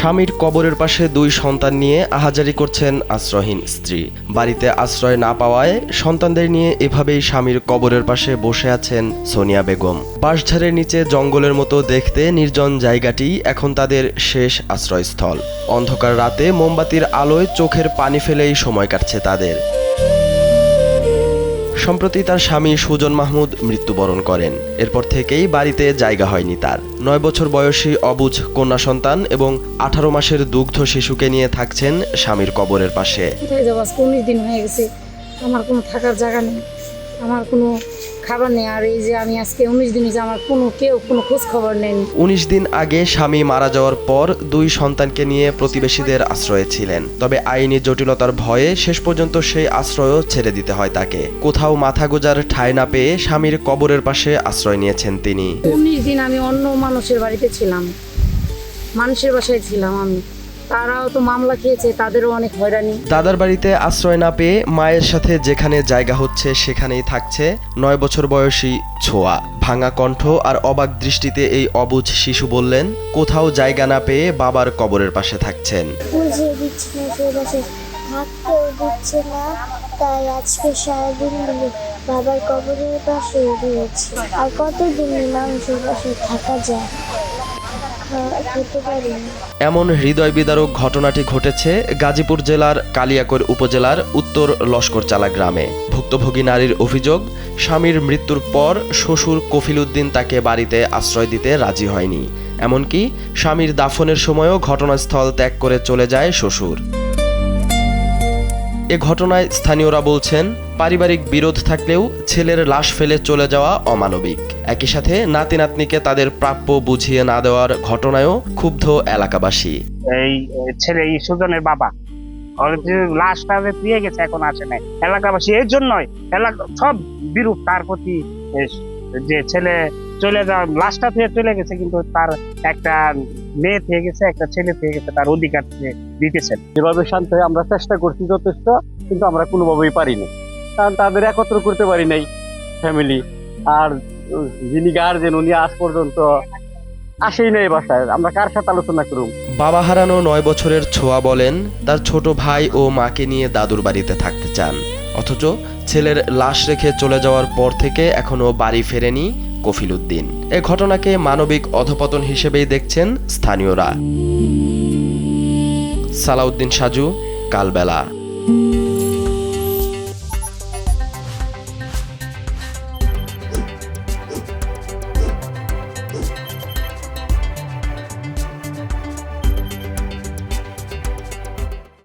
স্বামীর কবরের পাশে 2 সন্তান নিয়ে আহাজারি করছেন আশ্রয়হীন স্ত্রী। বাড়িতে আশ্রয় না পাওয়ায় সন্তানদের নিয়ে এভাবেই স্বামীর কবরের পাশে বসে আছেন সোনিয়া বেগম। বাঁশঝাড়ের নিচে জঙ্গলের মতো দেখতে নির্জন জায়গাটি এখন তাদের শেষ আশ্রয়স্থল। অন্ধকার রাতে মোমবাতির আলোয় চোখের পানি ফেলেই সময় কাটছে তাদের। সম্প্রতি তার স্বামী সুজন মাহমুদ মৃত্যুবরণ করেন। এরপর থেকেই বাড়িতে জায়গা হয়নি তার। 9 বছর বয়সী অবুঝ কন্যা সন্তান এবং 18 মাসের দুগ্ধ শিশুকে নিয়ে থাকছেন স্বামীর কবরের পাশে। 19 দিন হয়ে গেছে, আমার কোনো থাকার জায়গা নেই, আমার কোনো খাবার নেই। আর এই যে আমি আজকে 19 দিন হয়েছে, আমার কেউ কোনো খোঁজ খবর নেই। 19 দিন আগে স্বামী মারা যাওয়ার পর 2 সন্তানকে নিয়ে প্রতিবেশীদের আশ্রয়ে ছিলেন। তবে আইনি জটিলতার ভয়ে শেষ পর্যন্ত সেই আশ্রয়ও ছেড়ে দিতে হয় তাকে। কোথাও মাথা গোজার ঠাঁই না পেয়ে স্বামীর কবরের পাশে আশ্রয় নিয়েছেন তিনি। 19 দিন আমি অন্য মানুষের বাড়িতে ছিলাম, মানুষের বাসায় ছিলাম আমি। তারাও তো মামলা খেয়েছে, তাদেরও অনেক হয়রানি। দাদার বাড়িতে আশ্রয় না পেয়ে মায়ের সাথে যেখানে জায়গা হচ্ছে সেখানেই থাকছে 9 বছর বয়সী ছোঁয়া। ভাঙা কণ্ঠ আর অবাক দৃষ্টিতে এই অবুঝ শিশু বললেন, কোথাও জায়গা না পেয়ে বাবার কবরের পাশে থাকছেন। থাকতেও দিচ্ছে না, তাই আজকে সারাদিন ধরে বাবার কবরের পাশে রয়েছে। আর কতদিন মানুষের পাশে থাকা যায়, এমন হৃদয় বিদারক ঘটনাটি ঘটেছে গাজীপুর জেলার কালিয়াকৈর উপজেলার উত্তর লস্করচালা গ্রামে। ভুক্তভোগী নারীর অভিযোগ, স্বামীর মৃত্যুর পর শ্বশুর কফিল উদ্দিন তাকে বাড়িতে আশ্রয় দিতে রাজি হয়নি। এমনকি স্বামীর দাফনের সময়ও ঘটনাস্থল ত্যাগ করে চলে যায় শ্বশুর। এ ঘটনায় স্থানীয়রা বলছেন, পারিবারিক বিরোধ থাকলেও ছেলের লাশ ফেলে চলে যাওয়া অমানবিক। একই সাথে নাতি নাতনিকে তাদের প্রাপ্য বুঝিয়ে না দেওয়ার ঘটনায়ও ক্ষুব্ধ এলাকাবাসী। এই ছেলে সুজনের বাবা লাশটা দিয়ে গেছে, এখন আসে নাই। এলাকাবাসী এই জন্যই সব বিরূপ তার প্রতি, যে ছেলে চলে যাওয়া, লাশটা থেকে চলে গেছে, কিন্তু তার একটা মেয়ে থেকে গেছে, একটা ছেলে থেকে গেছে, তার অধিকার দিতেছেন। যেভাবে শান্ত হয়ে আমরা চেষ্টা করছি যথেষ্ট, কিন্তু আমরা কোনোভাবেই পারিনি, কারণ তাদের একত্র করতে পারি নাই ফ্যামিলি। আর যিনি গার্জেন উনি আজ পর্যন্ত আসেই নাই বাসায়, আমরা কার সাথে আলোচনা করব? বাবা হারানো 9 বছরের ছোঁয়া বলেন, তার ছোট ভাই ও মাকে নিয়ে দাদুর বাড়িতে থাকতে চান। অথচ ছেলের লাশ রেখে চলে যাওয়ার পর থেকে এখনো বাড়ি ফেরেনি কফিল উদ্দিন। এ ঘটনাকে মানবিক অধপতন হিসেবেই দেখছেন স্থানীয়রা। সালাউদ্দিন সাজু, কালবেলা।